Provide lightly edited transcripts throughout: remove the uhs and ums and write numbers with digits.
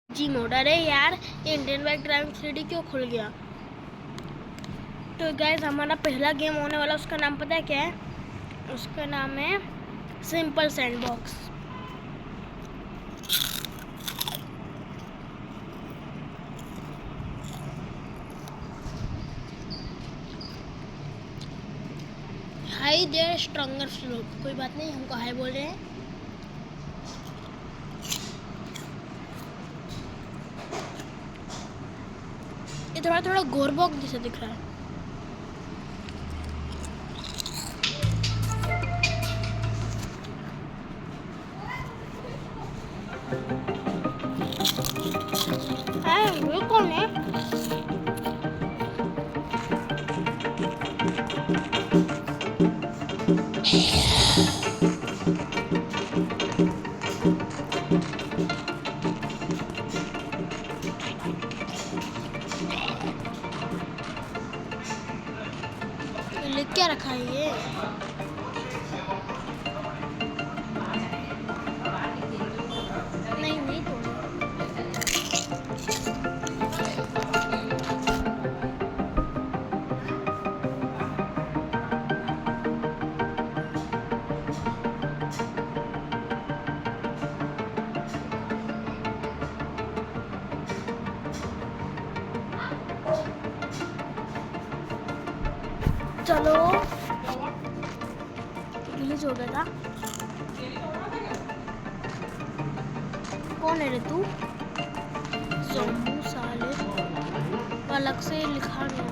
जी mode. अरे यार, ये इंडियन बाइक ड्राइविंग 3D क्यों खुल गया? तो गाइस, हमारा पहला गेम होने वाला, उसका नाम पता है क्या है? उसका नाम है simple sandbox. Hi there stronger slope. कोई बात नहीं, हमको हाई बोल रहे हैं। ये थोड़ा थोड़ा गोरबॉक जैसा दिख रहा है। ये कौन है? लिख क्या रखा है ये? नहीं नहीं तो चलो, रिलीज हो गया था। कौन है रे तू? ज़ोंबू साले, अलग से लिखा गया।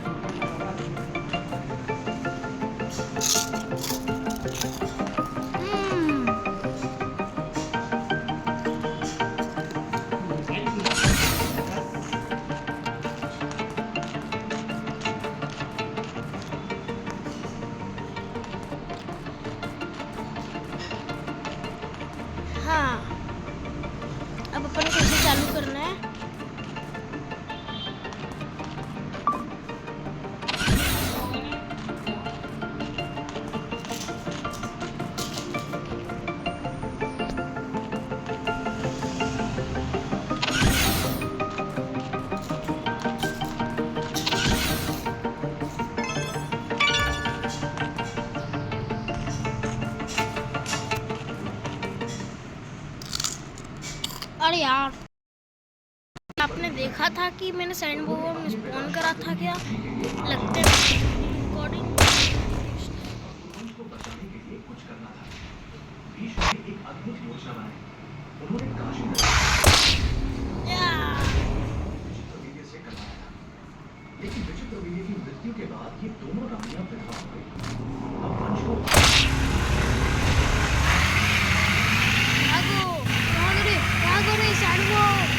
हाँ, अब अपन को इसे चालू करना है। अरे यार, आपने देखा था कि मैंने सैंडबॉक्स में स्पॉन करा था क्या? लगते हैं रिकॉर्डिंग। लेकिन विचित्र वीर्य की मृत्यु के बाद ये दोनों रानियां विधवा हो गई। अब वंश को भागो रे सैंडबॉक्स।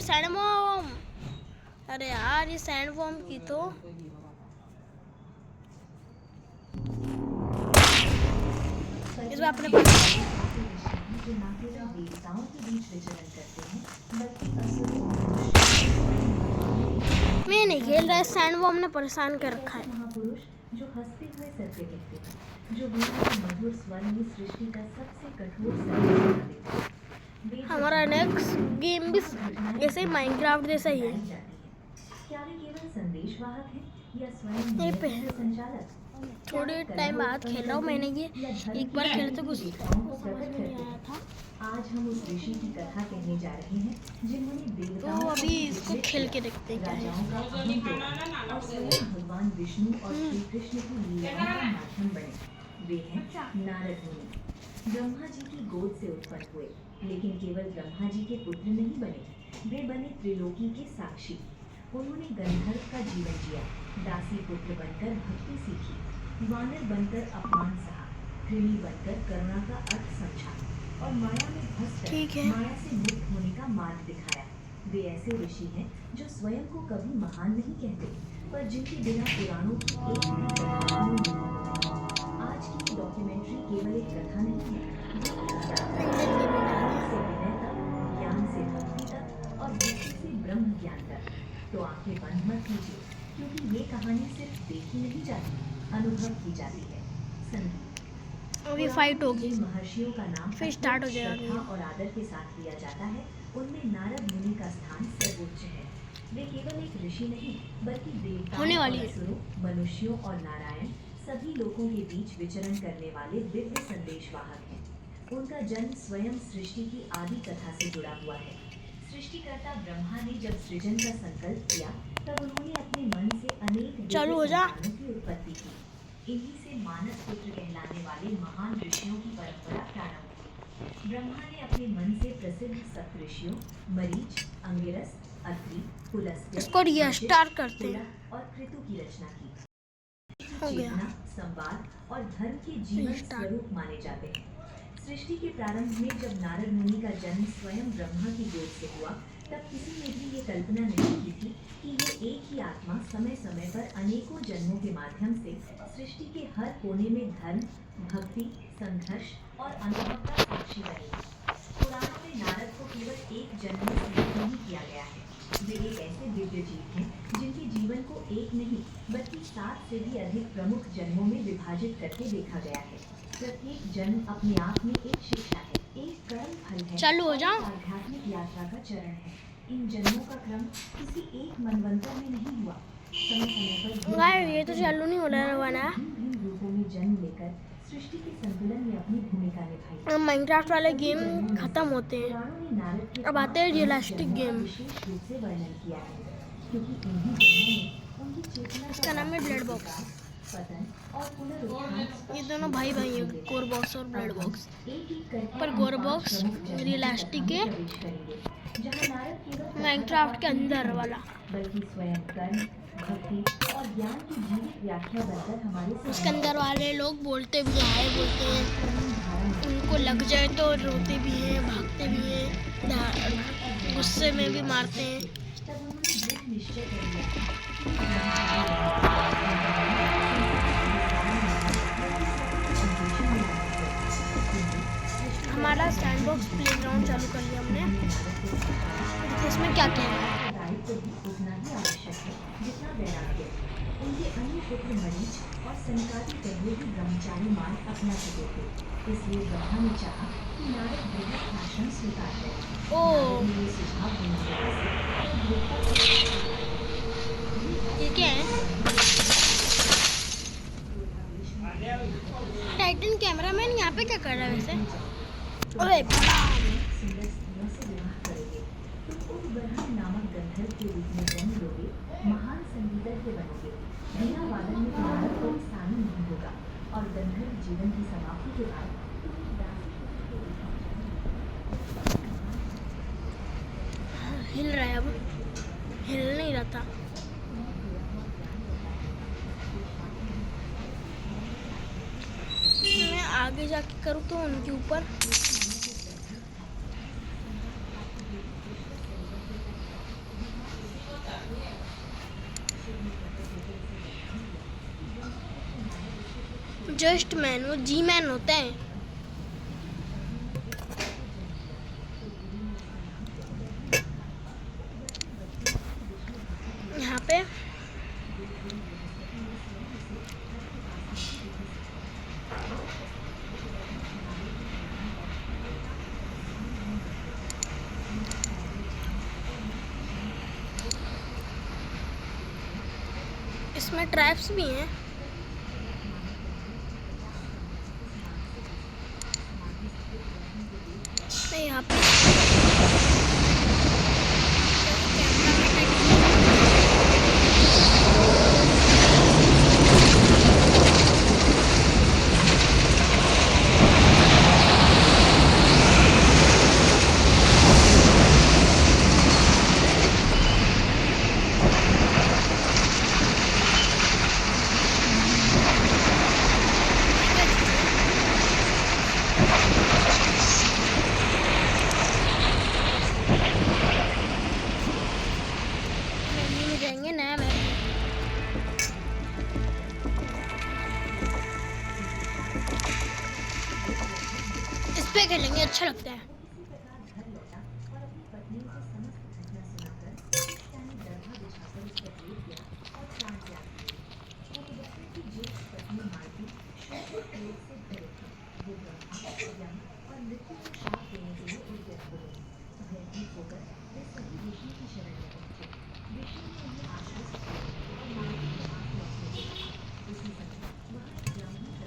सैंडबॉम्ब। अरे यार, ये सैंडबॉम्ब की तो इस बार अपने मैं नहीं खेल रहा है। सैंडबॉम्ब ने परेशान कर रखा है। जो हंसते हुए सत्य कहते हैं, जो मधुर स्वर में सृष्टि का सबसे कठोर सत्य। हमारा नेक्स्ट गेम भी ऐसे माइनक्राफ्ट जैसा ही है। थोड़े टाइम बाद खेल रहा हूँ मैंने ये। एक बार खेले तो कुछ समझ में नहीं आया था। आज हम उस ऋषि की कथा कहने जा रहे हैं जिन्होंने देवताओं तो अभी इसको खेल के देखते हैं क्या है। और स्वयं भगवान विष्णु और श्री कृष्ण की लीलाओं का माध्यम बने। वे हैं नारद मुनि। ब्रह्मा जी की गोद से उत्पन्न हुए, लेकिन केवल ब्रह्मा जी के पुत्र नहीं बने, वे बने त्रिलोकी के साक्षी। उन्होंने गंधर्व का जीवन जिया, दासी पुत्र बनकर भक्ति सीखी, वानर बनकर अपमान सहा, कृमि बनकर करुणा का अर्थ समझा और माया में फंसकर माया से मुक्त होने का मार्ग दिखाया। वे ऐसे ऋषि हैं जो स्वयं को कभी महान नहीं कहते, पर जिनके बिना पुराणों की एक भी कथा पूर्ण नहीं होती। आज की ये डॉक्यूमेंट्री केवल एक कथा नहीं है, ये एक यात्रा है, से विनय तक, ज्ञान से भक्ति तक और भक्ति से ब्रह्म ज्ञान तक। तो आंखें बंद मत कीजिए, क्योंकि ये कहानी सिर्फ देखी नहीं जाती, अनुभव की जाती है। संगीत अभी फाइट होगी, महर्षियों का नाम फिर स्टार्ट हो जाएगा और आदर के साथ लिया जाता है। उनमें नारद मुनि का स्थान सर्वोच्च है। वे केवल एक ऋषि नहीं, बल्कि देवताओं होने वाली और है। असुरों, मनुष्यों और नारायण सभी लोगों के बीच विचरण करने वाले दिव्य संदेशवाहक हैं। उनका जन्म स्वयं सृष्टि की आदि कथा से जुड़ा हुआ है। सृष्टिकर्ता ब्रह्मा ने जब सृजन का संकल्प किया, तब उन्होंने अपने मन से अनेक चालू हो जा। संतानों की उत्पत्ति की। इन्हीं से मानस पुत्र कहलाने वाले महान ऋषियों की परंपरा प्रारंभ हुई। ब्रह्मा ने अपने मन से प्रसिद्ध सप्तऋषियों मरीच, अंगिरस, अत्रि, पुलस्त्य, इसको रीस्टार्ट करते हैं। और कृतु की रचना की। हो गया। चेतना, संवाद और धर्म के जीवन रीस्टार्ट। स्वरूप माने जाते हैं। सृष्टि के प्रारंभ में जब नारद मुनि का जन्म स्वयं ब्रह्मा की गोद से हुआ, तब किसी ने भी ये कल्पना नहीं की थी कि ये एक ही आत्मा समय समय पर अनेकों जन्मों के माध्यम से सृष्टि के हर कोने में धर्म, भक्ति, संघर्ष और अनुभव का साक्षी बनेगी। पुराणों में नारद को केवल एक जन्म में सीमित नहीं किया गया है। वे एक ऐसे दिव्य जीव हैं जिनके जीवन को एक नहीं बल्कि 7 से भी अधिक प्रमुख जन्मों में विभाजित करके देखा गया है। प्रत्येक जन्म अपने आप में एक शिक्षा है, एक कर्म फल है, चालू हो जाओ। आध्यात्मिक यात्रा का चरण है। इन जन्मों का क्रम किसी एक मनवंतर में नहीं हुआ। समय समय पर गाइस ये तो चालू नहीं हो रहा है। भिन्न रूपों में जन्म लेकर सृष्टि के संतुलन में अपनी भूमिका निभाई। अब माइनक्राफ्ट वाले गेम खत्म होते हैं, पुराणों ने नारद के अब आते हैं रियलिस्टिक गेम। विशेष रूप से वर्णन किया है, क्योंकि इन्हीं जन्मों में उनकी चेतना इसका नाम है ब्लड बॉक्स। पतन और पुनरुत्थान ये दोनों भाई भाई हैं, कोर बॉक्स और ब्लड बॉक्स। एक एक करके पर गोर बॉक्स रियलिस्टिक है, प्रवेश करेंगे, जहाँ नारद केवल माइनक्राफ्ट के अंदर वाला। बल्कि स्वयं कर्म, भक्ति और ज्ञान की जीवित व्याख्या बनकर हमारे उसके अंदर वाले लोग बोलते भी हैं, हाय बोलते हैं, उनको लग जाए तो रोते भी हैं, भागते भी हैं, गुस्से में भी मारते हैं। तब उन्होंने दृढ़ निश्चय कर लिया। हमारा सैंडबॉक्स प्लेग्राउंड चालू कर लिया हमने। तो इसमें क्या क्या है? दायित्व भी उतना ही आवश्यक है जितना वैराग्य। उनके अन्य पुत्र मरीच और संकादी पहले भी ब्रह्मचारी मार्ग अपना चुके थे, इसलिए ब्रह्मा ने चाहा कि नारद गृहस्थ आश्रम स्वीकार करें। ओह। नारद ने ये सुझाव देने से ये क्या है? टाइटन कैमरामैन यहाँ पे क्या कर रहा है वैसे? ओए बड़ा। सुंदर स्त्रियों से विवाह करोगे, तुम उद्बरहन नामक गंधर्व के रूप में जन्म लोगे, महान संगीतज्ञ बनोगे। वीणा वादन में तुम्हारा कोई स्थान नहीं होगा और गंधर्व जीवन की समाप्ति के बाद तुम एक दासी पुत्र के रूप में हिल रहा है, अब हिल नहीं रहा था। मैं आगे जाके करूँ तो उनके ऊपर जस्ट मैन, वो जी मैन होता है। यहाँ पे इसमें ट्रैप्स भी हैं। यहाँ पे पे खेलेंगे, अच्छा लगता है।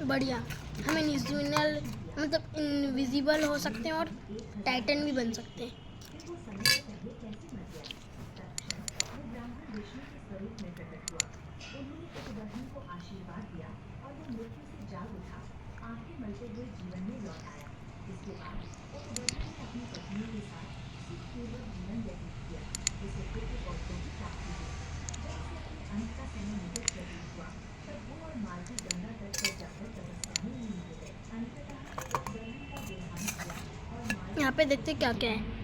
बढ़िया। हम इनविजिबल मतलब इनविजिबल हो सकते हैं और टाइटन भी बन सकते हैं। यहाँ पे देखते क्या क्या है।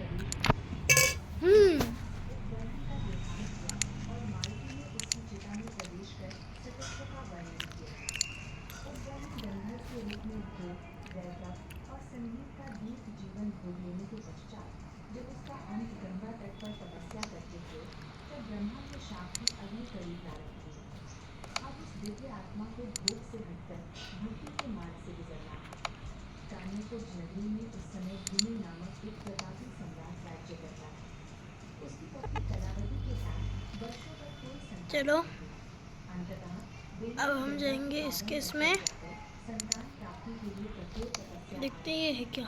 चलो अब हम जाएंगे इसके इसमें, देखते हैं ये है क्या।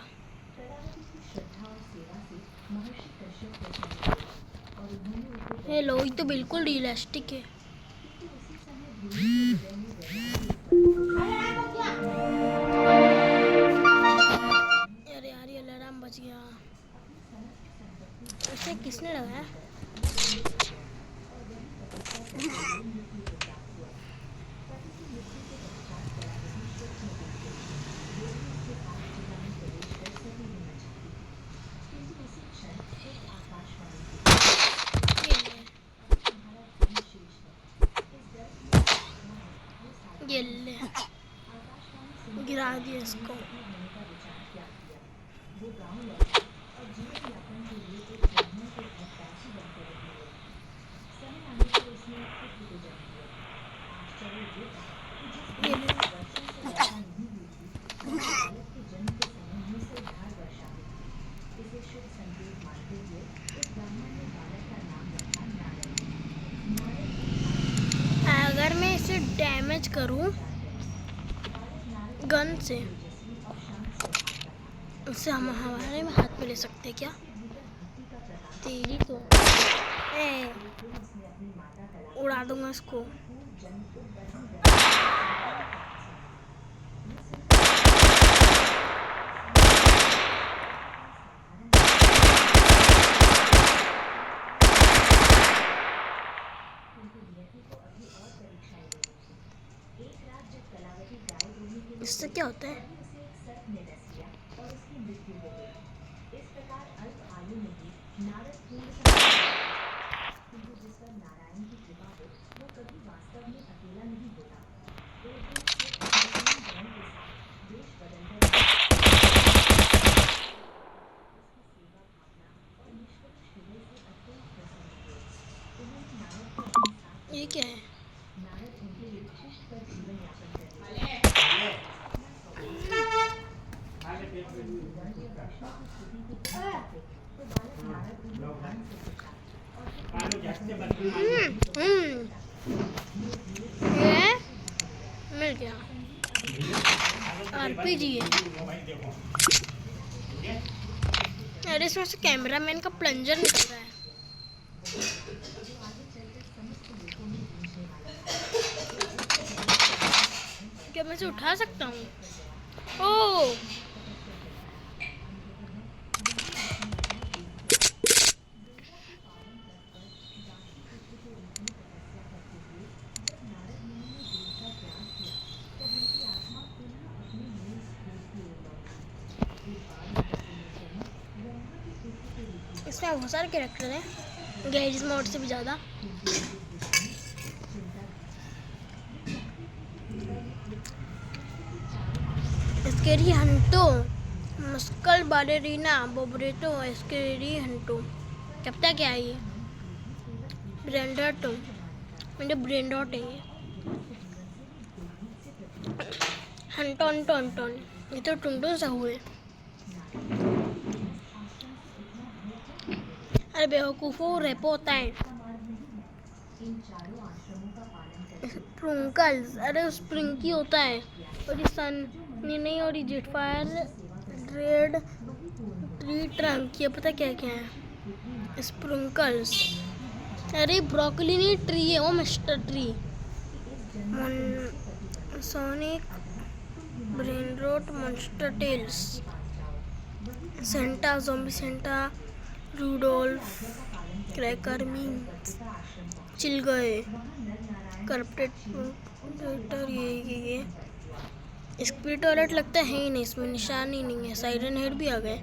हेलो, ये तो बिल्कुल रियलिस्टिक है। अरे यार, ये अलार्म बज गया। इसे किसने लगाया? ये ले, गिरा दिया इसको। ये ले। अगर मैं इसे डैमेज करूं गन से, उससे हम हमारे में हाथ में ले सकते क्या? तेरी तो उड़ा दूंगा इसको। इससे क्या होता है? ये क्या है? ये मिल गया, आरपीजी है। अरे इसमें से कैमरामैन का प्लंजर निकल रहा है। क्या मैं इसे उठा सकता हूँ? ओह, इसमें बहुत सारे कैरेक्टर हैं, गैरेज मोड से भी ज़्यादा। स्केरी हंटो मस्कल बालेरीना बोब्रेटो एस्केरी हंटो क्या पता क्या है ये ब्रेंडर तो मेरे ब्रेंडर है ये हंटोन टोन टोन ये तो टुंटुन सा हुए अरे बेवकूफ़ों रेपो होता है स्प्रिंकल्स अरे स्प्रिंकी होता है और ये सन नहीं और ये जेटफायर रेड ट्री ट्रंक ये पता क्या क्या है स्प्रिंकल्स अरे ब्रोकली नहीं ट्री है वो mister tree Sonic brain rot monster Tails Santa zombie Santa Rudolph cracker means chill गए करप्टेटर ये स्पीड टॉयलेट लगता है ही नहीं इसमें निशान ही नहीं है साइरन हेड भी आ गए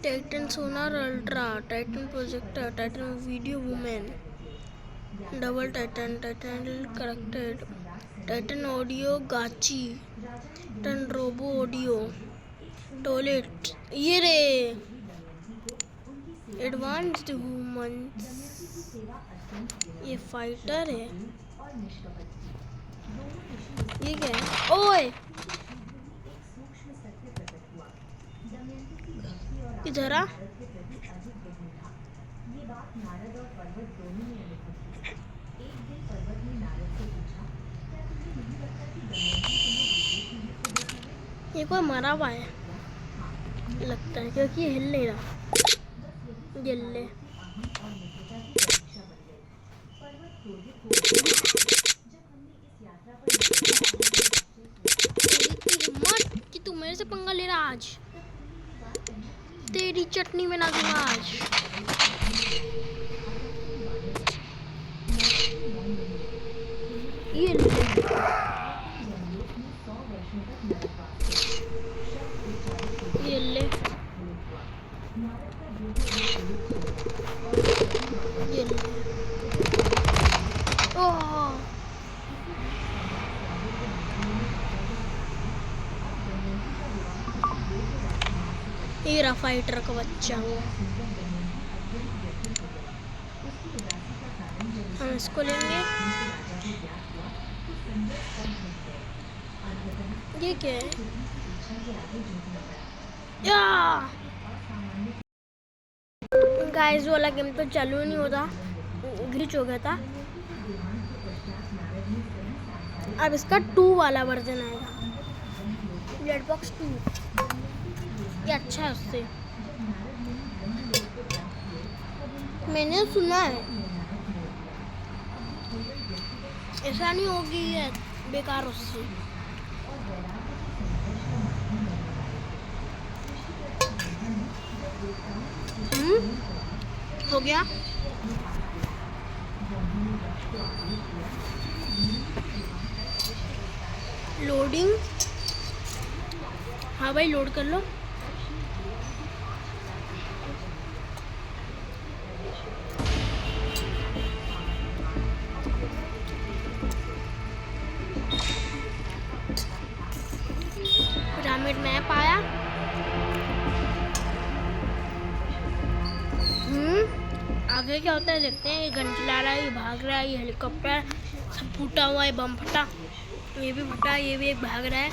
Titan sonar ultra Titan projector Titan video women double Titan Titan corrected Titan audio गाची टाइटन रोबो ऑडियो टॉयलेट ये रे एडवांस्ड ह्यूमंस ये फाइटर है ये क्या है ओए इधर आ ये कोई मरा हुआ है लगता है क्योंकि ये हिल नहीं रहा गिल्ले हिम्मत कि तू मेरे से पंगा ले रहा आज तेरी चटनी में ना दूंगा आज ये ले ओह ये रहा फाइटर का बच्चा हम इसको लेंगे ये क्या है या गाइस वाला गेम तो चालू नहीं होता ग्लिच हो गया था अब इसका 2 वाला वर्जन आएगा ब्लड बॉक्स 2 ये अच्छा है उससे मैंने सुना है ऐसा नहीं होगी ये बेकार उससे हो गया लोडिंग हाँ भाई लोड कर लो पिरामिड मैप आया आगे क्या होता है देखते हैं ये गन चला रहा है ये भाग रहा है ये हेलीकॉप्टर सब फूटा हुआ है बम फटा ये भी फटा ये भी एक भाग रहा है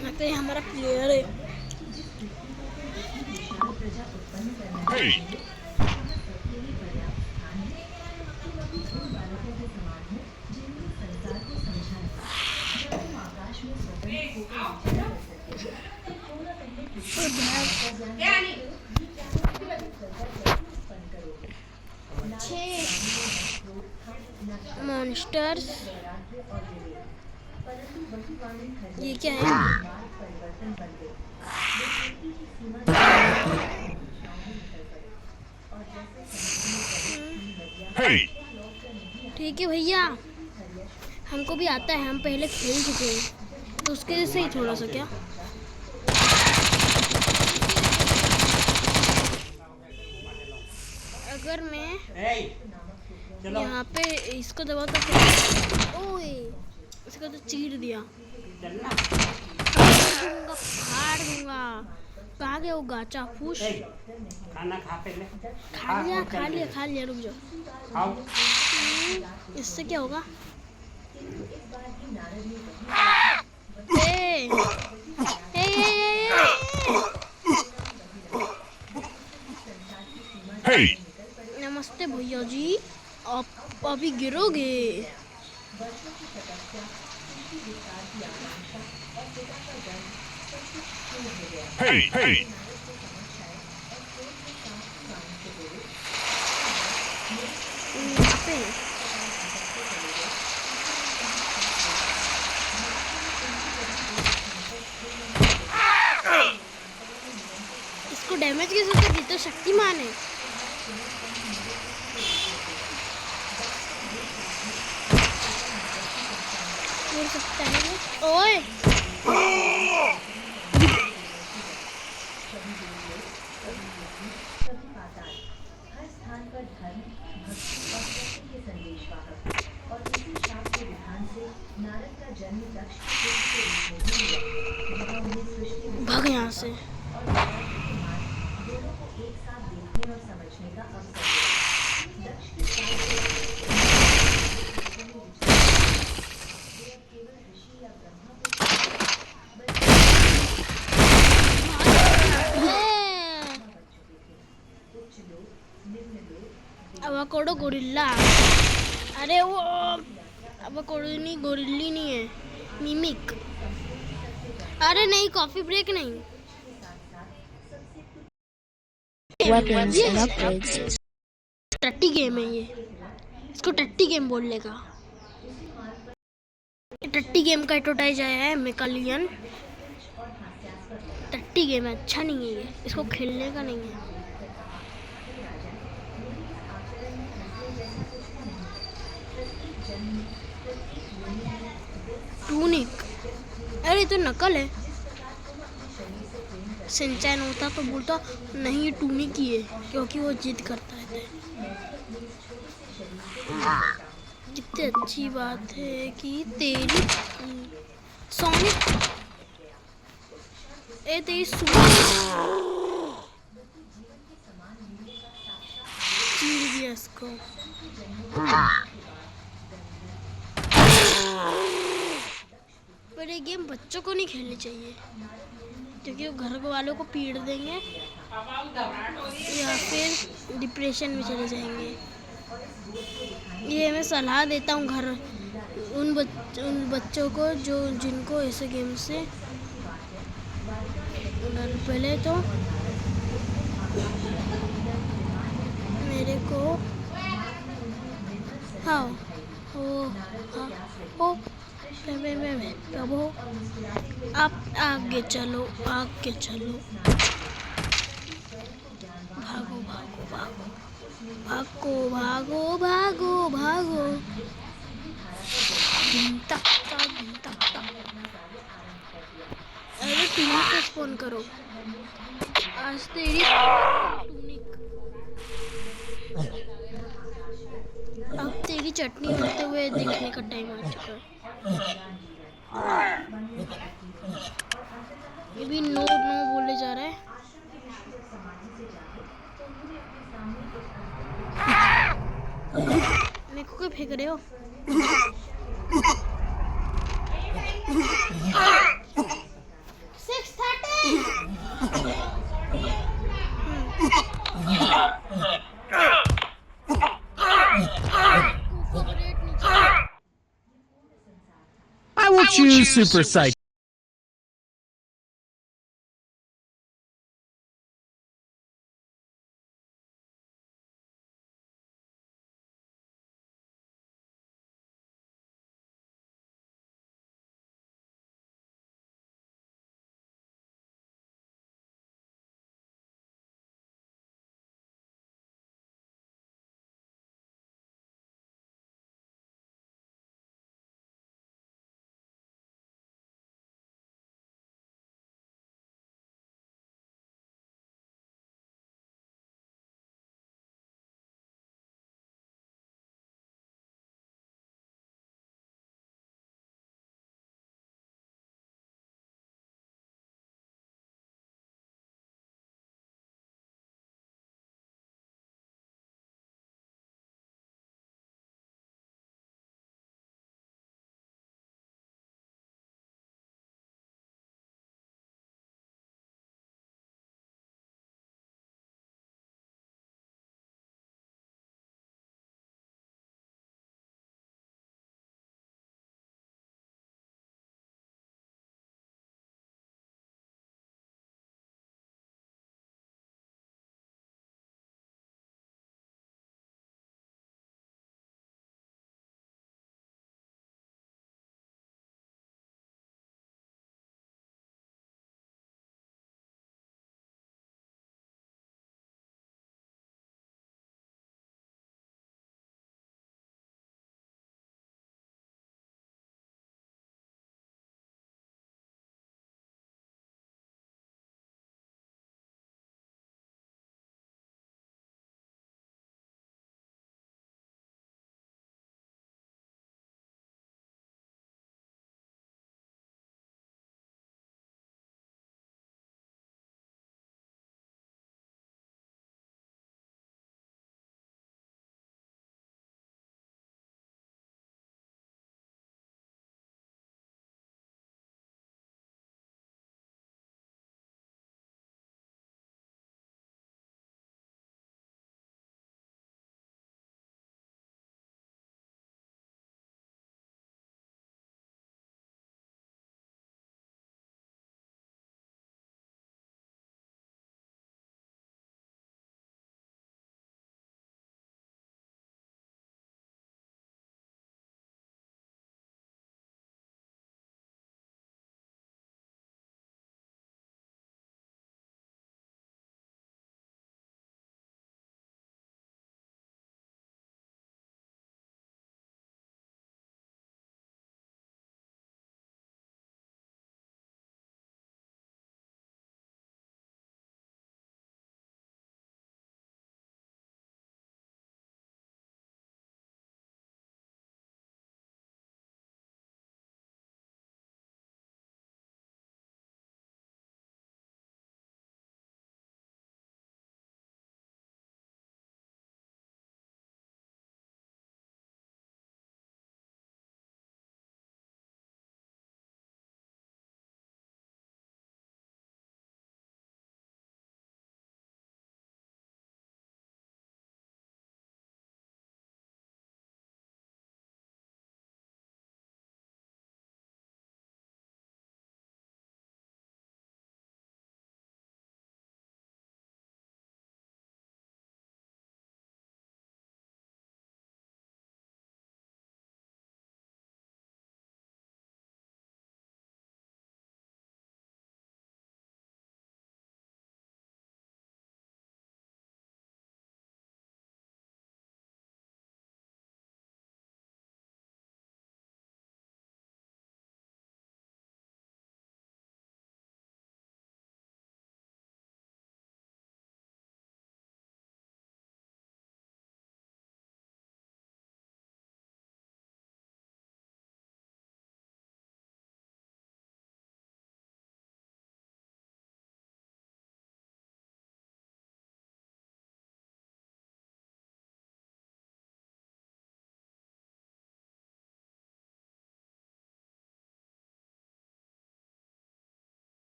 लगता है हमारा प्लेयर है मॉन्स्टर्स ये क्या है ठीक है भैया हमको भी आता है हम पहले खेल चुके हैं तो उसके जैसे ही थोड़ा सा क्या अगर मैं यहाँ पे इसको दबाता तो ओए इसको तो चीर दिया कहाँ गया वो गाचा फूस? खाना खा पहले। खा लिया रुक जाओ। खाओ। इससे क्या होगा? ए, ए, ए, Hey! नमस्ते भैया जी, आप अभी गिरोगे। Hey! Hey! यहाँ पे इसको डैमेज कैसे होता है? ये तो शक्तिमान है। हो सकता है वो। ओए हर स्थान पर धर्म, भक्ति और सत्य के संदेशवाहक और इसी शाप के विधान से नारद का जन्म दक्ष के रूप में हुआ, जहाँ उन्हें सृष्टि भाग यहाँ से। और विराट के मार्ग दोनों को एक साथ देखने और समझने का अवसर मिला। दक्ष के साथ केवल ऋषि या ब्रह्मा अवाकोडो गोरिल्ला। अरे वो अवाकोडो नहीं, गोरिल्ली नहीं है, मिमिक। अरे नहीं, कॉफी ब्रेक नहीं। Weapons and upgrades. टट्टी गेम है ये, इसको टट्टी गेम बोल लेगा। टट्टी गेम का एडवर्टाइज आया है मेकालियन। टट्टी गेम है, अच्छा नहीं है ये, इसको खेलने का नहीं है। टूनिक, अरे तो नकल है। सिंचैन होता तो बोलता नहीं टूनिक ही है, क्योंकि वो जिद करता है। कितनी अच्छी बात है कि तेरी सोनिक तेरी चीर दिया इसको। पर ये गेम बच्चों को नहीं खेलनी चाहिए, क्योंकि वो घर वालों को पीट देंगे या फिर डिप्रेशन में चले जाएंगे। ये मैं सलाह देता हूँ घर उन बच्चों को जिनको ऐसे गेम से डर। पहले तो मेरे को हाँ प्रभु आप आगे चलो, आगे चलो। भागो भागो भागो भागो भागो भागो भागो। अरे टूनिक को स्पॉन करो, आज तेरी टूनिक। अब तेरी चटनी होते हुए देखने का टाइम आ चुका है। ये भी नो नो बोले जा रहा है। मेरे को क्यों फेंक रहे हो? I will choose Super Psycho.